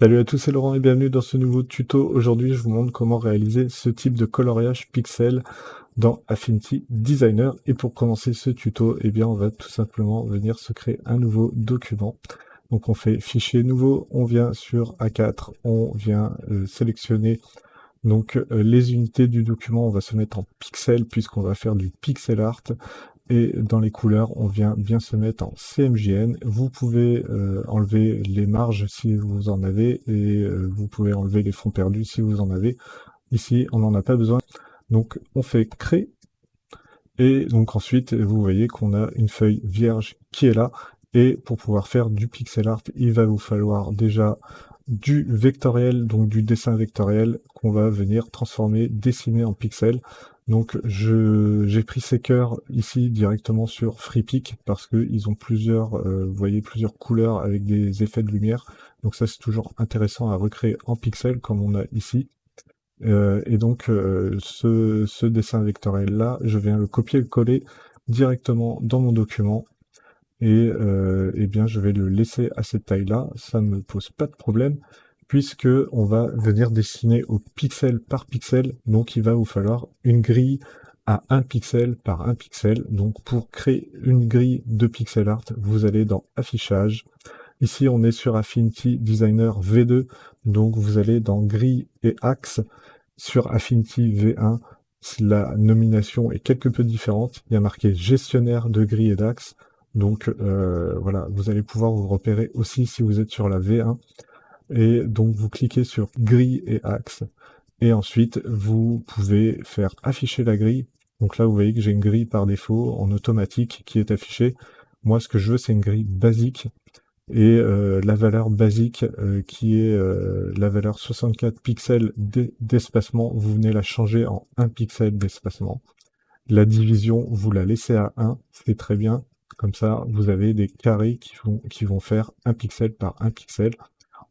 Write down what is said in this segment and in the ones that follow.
Salut à tous, c'est Laurent et bienvenue dans ce nouveau tuto. Aujourd'hui, je vous montre comment réaliser ce type de coloriage pixel dans Affinity Designer. Et pour commencer ce tuto, eh bien, on va tout simplement venir se créer un nouveau document. Donc, on fait fichier nouveau, on vient sur A4, on vient sélectionner donc les unités du document. On va se mettre en pixels puisqu'on va faire du pixel art. Et dans les couleurs, on vient bien se mettre en CMJN. Vous pouvez enlever les marges si vous en avez, et vous pouvez enlever les fonds perdus si vous en avez. Ici, on n'en a pas besoin. Donc, on fait créer. Et donc ensuite, vous voyez qu'on a une feuille vierge qui est là. Et pour pouvoir faire du pixel art, il va vous falloir déjà du vectoriel, donc du dessin vectoriel qu'on va venir transformer, dessiner en pixels. Donc j'ai pris ces cœurs ici directement sur FreePic parce que ils ont plusieurs, vous voyez, plusieurs couleurs avec des effets de lumière. Donc ça c'est toujours intéressant à recréer en pixels comme on a ici. Et donc ce dessin vectoriel là, je viens le copier et le coller directement dans mon document. Et eh bien je vais le laisser à cette taille-là, ça ne me pose pas de problème, puisque on va venir dessiner au pixel par pixel, donc il va vous falloir une grille à 1 pixel par 1 pixel. Donc pour créer une grille de pixel art, vous allez dans Affichage. Ici on est sur Affinity Designer V2, donc vous allez dans Grille et Axe. Sur Affinity V1, la nomination est quelque peu différente. Il y a marqué gestionnaire de grille et d'axe. Donc voilà, vous allez pouvoir vous repérer aussi si vous êtes sur la V1. Et donc vous cliquez sur grille et axe. Et ensuite, vous pouvez faire afficher la grille. Donc là, vous voyez que j'ai une grille par défaut en automatique qui est affichée. Moi, ce que je veux, c'est une grille basique. Et la valeur basique qui est la valeur 64 pixels d'espacement, vous venez la changer en 1 pixel d'espacement. La division, vous la laissez à 1, c'est très bien. Comme ça, vous avez des carrés qui vont faire 1 pixel par 1 pixel.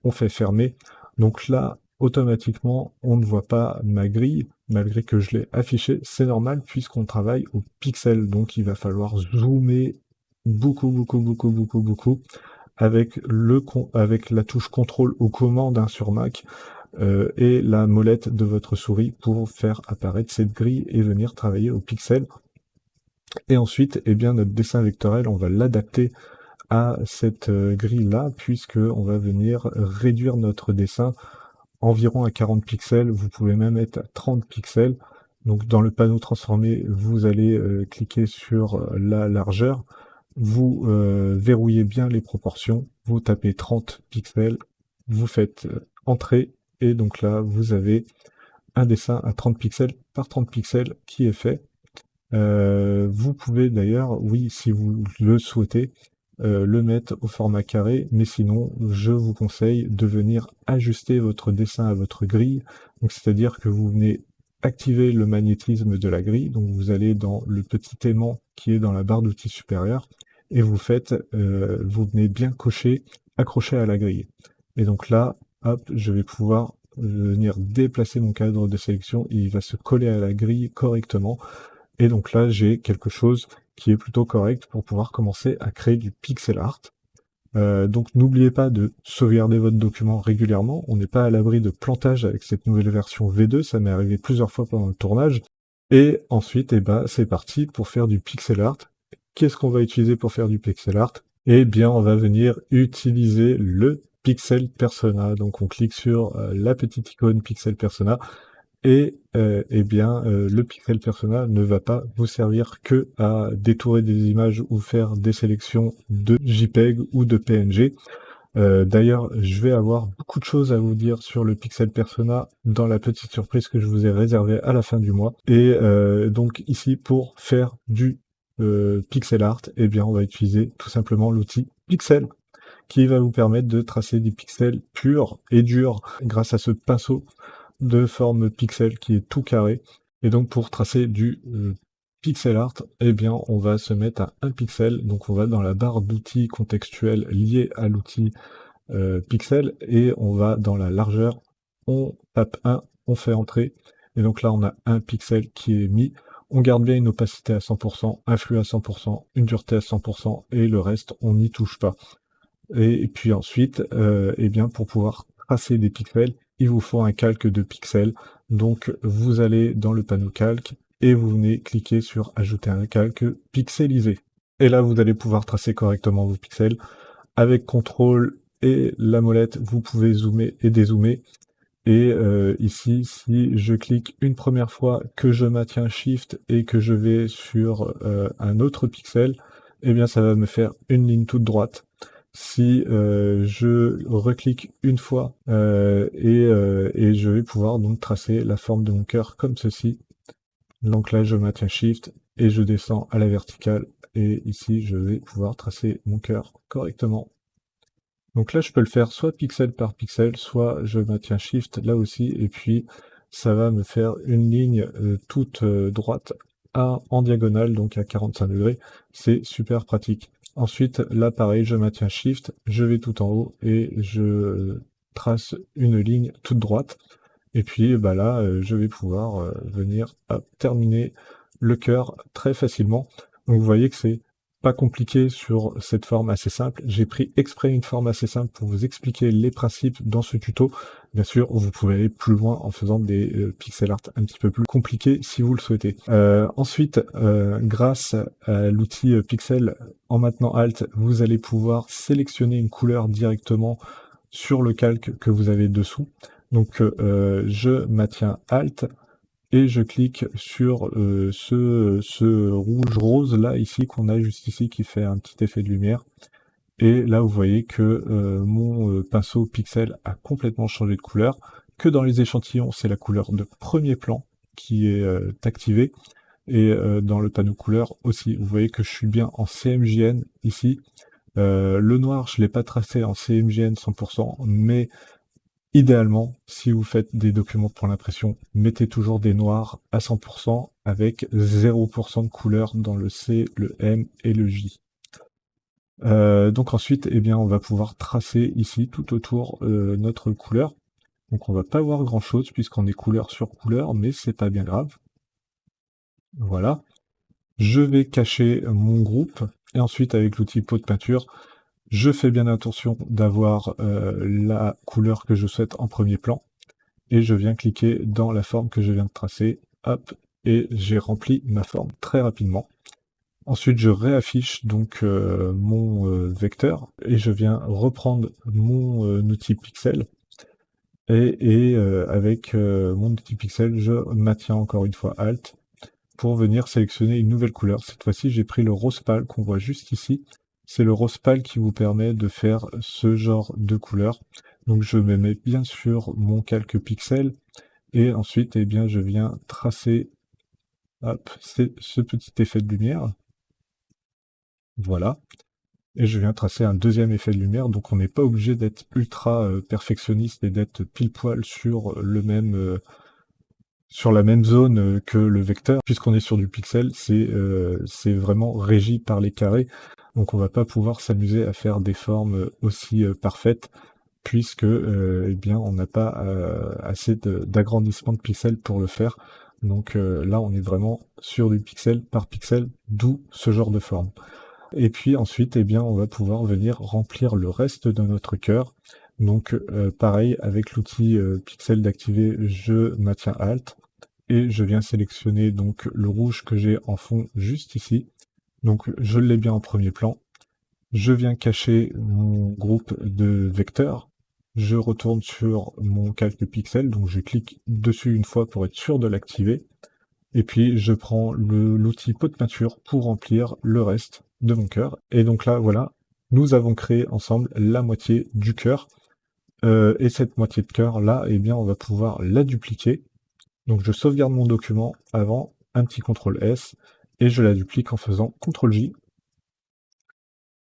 On fait fermer. Donc là, automatiquement, on ne voit pas ma grille, malgré que je l'ai affichée. C'est normal puisqu'on travaille au pixel. Donc il va falloir zoomer beaucoup avec la touche contrôle aux commandes sur Mac et la molette de votre souris pour faire apparaître cette grille et venir travailler au pixel. Et ensuite, eh bien, notre dessin vectoriel, on va l'adapter à cette grille-là, puisque on va venir réduire notre dessin environ à 40 pixels. Vous pouvez même être à 30 pixels. Donc dans le panneau transformé, vous allez cliquer sur la largeur. Vous verrouillez bien les proportions, vous tapez 30 pixels, vous faites Entrée, et donc là, vous avez un dessin à 30 pixels par 30 pixels qui est fait. Vous pouvez d'ailleurs, oui, si vous le souhaitez, le mettre au format carré, mais sinon, je vous conseille de venir ajuster votre dessin à votre grille. Donc, c'est-à-dire que vous venez activer le magnétisme de la grille, donc vous allez dans le petit aimant qui est dans la barre d'outils supérieure, et vous venez bien cocher, accrocher à la grille. Et donc là, hop, je vais pouvoir venir déplacer mon cadre de sélection, et il va se coller à la grille correctement. Et donc là, j'ai quelque chose qui est plutôt correct pour pouvoir commencer à créer du pixel art. Donc n'oubliez pas de sauvegarder votre document régulièrement. On n'est pas à l'abri de plantage avec cette nouvelle version V2, ça m'est arrivé plusieurs fois pendant le tournage. Et ensuite, eh ben, c'est parti pour faire du pixel art. Qu'est-ce qu'on va utiliser pour faire du pixel art? Eh bien, on va venir utiliser le Pixel Persona. Donc on clique sur la petite icône Pixel Persona. Et eh bien, le Pixel Persona ne va pas vous servir que à détourer des images ou faire des sélections de JPEG ou de PNG. D'ailleurs, je vais avoir beaucoup de choses à vous dire sur le Pixel Persona dans la petite surprise que je vous ai réservée à la fin du mois. Et donc ici, pour faire du pixel art, eh bien, on va utiliser tout simplement l'outil Pixel, qui va vous permettre de tracer des pixels purs et durs grâce à ce pinceau de forme pixel qui est tout carré. Et donc pour tracer du pixel art, eh bien on va se mettre à 1 pixel. Donc on va dans la barre d'outils contextuels liée à l'outil pixel, et on va dans la largeur, on tape 1, on fait entrer, et donc là on a 1 pixel qui est mis. On garde bien une opacité à 100%, un flux à 100%, une dureté à 100%, et le reste on n'y touche pas. Et puis ensuite, eh bien pour pouvoir tracer des pixels, il vous faut un calque de pixels. Donc vous allez dans le panneau calque et vous venez cliquer sur ajouter un calque pixelisé. Et là, vous allez pouvoir tracer correctement vos pixels. Avec CTRL et la molette, vous pouvez zoomer et dézoomer. Et ici, si je clique une première fois, que je maintiens Shift et que je vais sur un autre pixel, eh bien ça va me faire une ligne toute droite. Si je reclique une fois et je vais pouvoir donc tracer la forme de mon cœur comme ceci. Donc là, je maintiens Shift et je descends à la verticale. Et ici, je vais pouvoir tracer mon cœur correctement. Donc là, je peux le faire soit pixel par pixel, soit je maintiens Shift là aussi, et puis ça va me faire une ligne toute droite en diagonale, donc à 45 degrés. C'est super pratique. Ensuite, là, pareil, je maintiens Shift, je vais tout en haut et je trace une ligne toute droite. Et puis bah là, je vais pouvoir venir terminer le cœur très facilement. Donc vous voyez que c'est pas compliqué sur cette forme assez simple. J'ai pris exprès une forme assez simple pour vous expliquer les principes dans ce tuto. Bien sûr, vous pouvez aller plus loin en faisant des pixel art un petit peu plus compliqués si vous le souhaitez. Ensuite, grâce à l'outil Pixel, en maintenant Alt, vous allez pouvoir sélectionner une couleur directement sur le calque que vous avez dessous. Donc je maintiens Alt et je clique sur ce rouge rose là ici qu'on a juste ici qui fait un petit effet de lumière. Et là vous voyez que mon pinceau pixel a complètement changé de couleur, que dans les échantillons c'est la couleur de premier plan qui est activée, et dans le panneau couleur aussi. Vous voyez que je suis bien en CMJN ici. Le noir je l'ai pas tracé en CMJN 100%, mais idéalement, si vous faites des documents pour l'impression, mettez toujours des noirs à 100% avec 0% de couleur dans le C, le M et le J. Donc ensuite, eh bien, on va pouvoir tracer ici tout autour notre couleur. Donc on va pas voir grand chose puisqu'on est couleur sur couleur, mais c'est pas bien grave. Voilà. Je vais cacher mon groupe et ensuite avec l'outil pot de peinture, je fais bien attention d'avoir la couleur que je souhaite en premier plan. Et je viens cliquer dans la forme que je viens de tracer, hop, et j'ai rempli ma forme très rapidement. Ensuite, je réaffiche donc mon vecteur et je viens reprendre mon outil pixel. Et avec mon outil pixel, je maintiens encore une fois Alt pour venir sélectionner une nouvelle couleur. Cette fois-ci, j'ai pris le rose pâle qu'on voit juste ici. C'est le rose pâle qui vous permet de faire ce genre de couleur. Donc je me mets bien sur mon calque pixel et ensuite eh bien, je viens tracer ce petit effet de lumière. Voilà. Et je viens tracer un deuxième effet de lumière. Donc on n'est pas obligé d'être ultra perfectionniste et d'être pile poil sur sur la même zone que le vecteur. Puisqu'on est sur du pixel, c'est vraiment régi par les carrés. Donc on va pas pouvoir s'amuser à faire des formes aussi parfaites, puisque eh bien on n'a pas assez d'agrandissement de pixels pour le faire. Donc là on est vraiment sur du pixel par pixel, d'où ce genre de forme. Et puis ensuite eh bien on va pouvoir venir remplir le reste de notre cœur. Donc pareil, avec l'outil pixel d'activer, je maintiens Alt et je viens sélectionner donc le rouge que j'ai en fond juste ici. Donc je l'ai bien en premier plan. Je viens cacher mon groupe de vecteurs. Je retourne sur mon calque pixel, donc je clique dessus une fois pour être sûr de l'activer. Et puis je prends l'outil pot de peinture pour remplir le reste de mon cœur. Et donc là, voilà, nous avons créé ensemble la moitié du cœur. Et cette moitié de cœur là, eh bien, on va pouvoir la dupliquer. Donc je sauvegarde mon document avant, un petit CTRL S, et je la duplique en faisant CTRL J.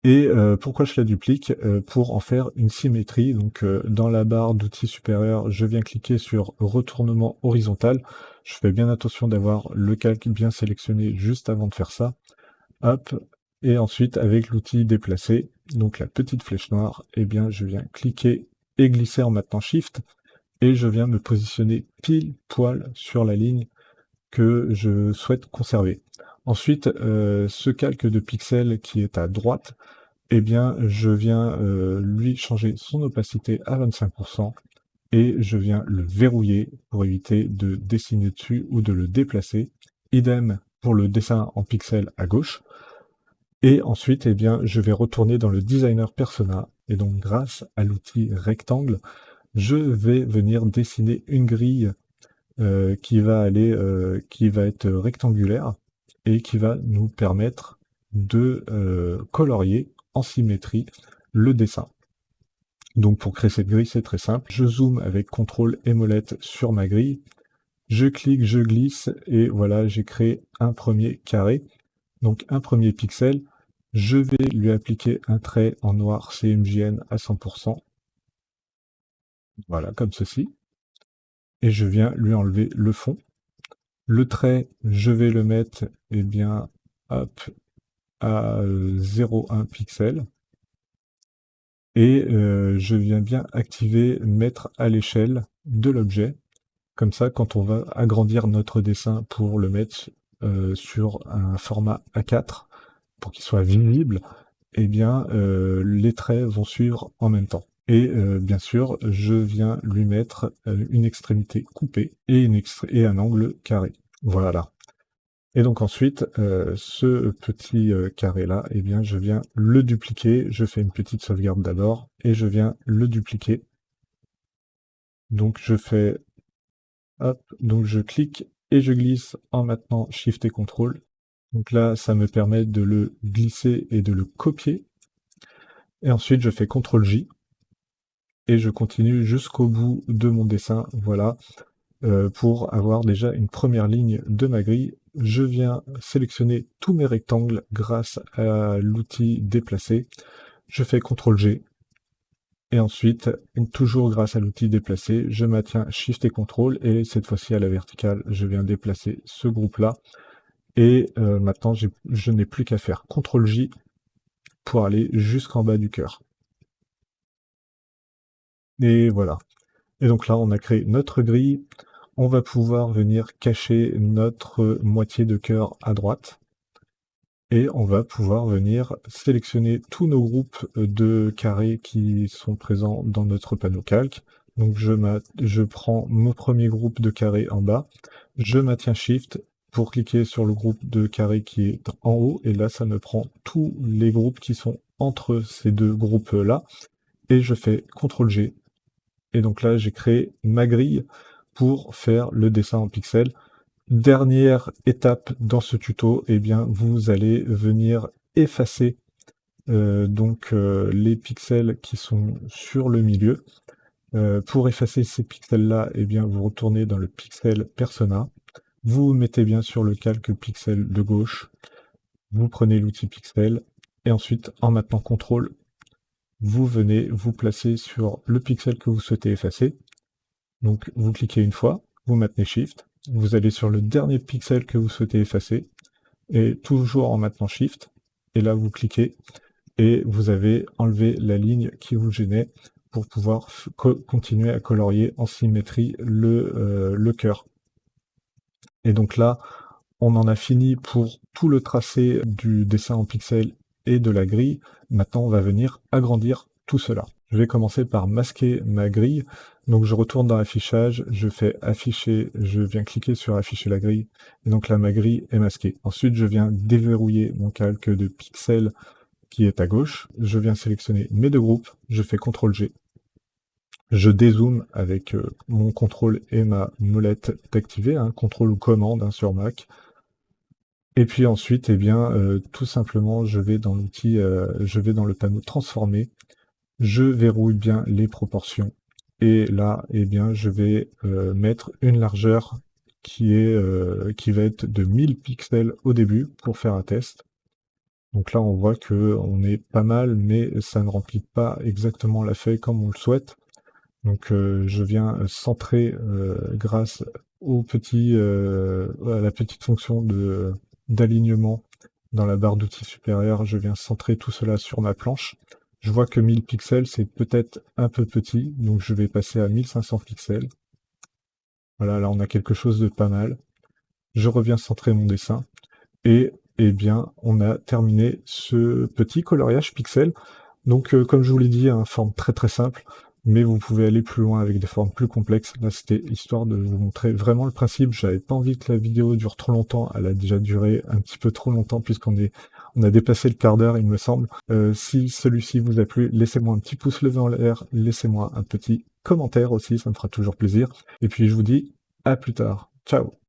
Et pourquoi je la duplique? Pour en faire une symétrie. Donc dans la barre d'outils supérieur, je viens cliquer sur retournement horizontal. Je fais bien attention d'avoir le calque bien sélectionné juste avant de faire ça. Hop. Et ensuite, avec l'outil déplacer, donc la petite flèche noire, eh bien je viens cliquer et glisser en maintenant Shift. Et je viens me positionner pile poil sur la ligne que je souhaite conserver. Ensuite, ce calque de pixel qui est à droite, eh bien, je viens lui changer son opacité à 25%. et je viens le verrouiller pour éviter de dessiner dessus ou de le déplacer. Idem pour le dessin en pixels à gauche. Et ensuite, eh bien, je vais retourner dans le designer persona, et donc grâce à l'outil rectangle, je vais venir dessiner une grille qui va être rectangulaire et qui va nous permettre de colorier en symétrie le dessin. Donc pour créer cette grille, c'est très simple. Je zoome avec CTRL et molette sur ma grille, je clique, je glisse, et voilà, j'ai créé un premier carré, donc un premier pixel. Je vais lui appliquer un trait en noir CMJN à 100%, voilà, comme ceci, et je viens lui enlever le fond. Le trait, je vais le mettre, eh bien, hop, à 0,1 pixel. Et je viens bien activer mettre à l'échelle de l'objet. Comme ça, quand on va agrandir notre dessin pour le mettre sur un format A4, pour qu'il soit visible, eh bien, les traits vont suivre en même temps. Et bien sûr, je viens lui mettre une extrémité coupée et un angle carré. Voilà. Et donc ensuite, ce petit carré-là, eh bien, je viens le dupliquer. Je fais une petite sauvegarde d'abord et je viens le dupliquer. Donc je fais, hop, donc je clique et je glisse en maintenant Shift et CTRL. Donc là, ça me permet de le glisser et de le copier. Et ensuite, je fais CTRL-J et je continue jusqu'au bout de mon dessin. Voilà. Pour avoir déjà une première ligne de ma grille, je viens sélectionner tous mes rectangles grâce à l'outil déplacer. Je fais CTRL-G. Et ensuite, toujours grâce à l'outil déplacer, je maintiens Shift et CTRL, et cette fois-ci à la verticale, je viens déplacer ce groupe-là. Et maintenant, je n'ai plus qu'à faire CTRL-J pour aller jusqu'en bas du cœur. Et voilà. Et donc là, on a créé notre grille. On va pouvoir venir cacher notre moitié de cœur à droite. Et on va pouvoir venir sélectionner tous nos groupes de carrés qui sont présents dans notre panneau calque. Donc je prends mon premier groupe de carrés en bas, je maintiens Shift pour cliquer sur le groupe de carrés qui est en haut, et là ça me prend tous les groupes qui sont entre ces deux groupes-là, et je fais CTRL-G. Et donc là j'ai créé ma grille pour faire le dessin en pixels. Dernière étape dans ce tuto, eh bien, vous allez venir effacer les pixels qui sont sur le milieu. Pour effacer ces pixels-là, eh bien, vous retournez dans le pixel persona, vous mettez bien sur le calque pixel de gauche, vous prenez l'outil pixel, et ensuite, en maintenant CTRL, vous venez vous placer sur le pixel que vous souhaitez effacer. Donc, vous cliquez une fois, vous maintenez Shift, vous allez sur le dernier pixel que vous souhaitez effacer, et toujours en maintenant Shift, et là vous cliquez, et vous avez enlevé la ligne qui vous gênait pour pouvoir continuer à colorier en symétrie le cœur. Et donc là, on en a fini pour tout le tracé du dessin en pixels et de la grille. Maintenant, on va venir agrandir tout cela. Je vais commencer par masquer ma grille. Donc je retourne dans affichage, je fais afficher, je viens cliquer sur afficher la grille, et donc là ma grille est masquée. Ensuite je viens déverrouiller mon calque de pixels qui est à gauche, je viens sélectionner mes deux groupes, je fais CTRL-G, je dézoome avec mon CTRL et ma molette d'activer, CTRL ou commande sur Mac. Et puis ensuite, eh bien, tout simplement, je vais dans l'outil, je vais dans le panneau transformer, je verrouille bien les proportions. Et là, eh bien, je vais mettre une largeur qui va être de 1000 pixels au début pour faire un test. Donc là, on voit que on est pas mal, mais ça ne remplit pas exactement la feuille comme on le souhaite. Donc je viens centrer grâce à la petite fonction d'alignement dans la barre d'outils supérieure, je viens centrer tout cela sur ma planche. Je vois que 1000 pixels, c'est peut-être un peu petit, donc je vais passer à 1500 pixels. Voilà, là on a quelque chose de pas mal. Je reviens centrer mon dessin, et eh bien, on a terminé ce petit coloriage pixel. Donc, comme je vous l'ai dit, forme très très simple. mais vous pouvez aller plus loin avec des formes plus complexes. Là, c'était histoire de vous montrer vraiment le principe. J'avais pas envie que la vidéo dure trop longtemps. Elle a déjà duré un petit peu trop longtemps on a dépassé le quart d'heure, il me semble. Si celui-ci vous a plu, laissez-moi un petit pouce levé en l'air, laissez-moi un petit commentaire aussi, ça me fera toujours plaisir. Et puis je vous dis à plus tard. Ciao!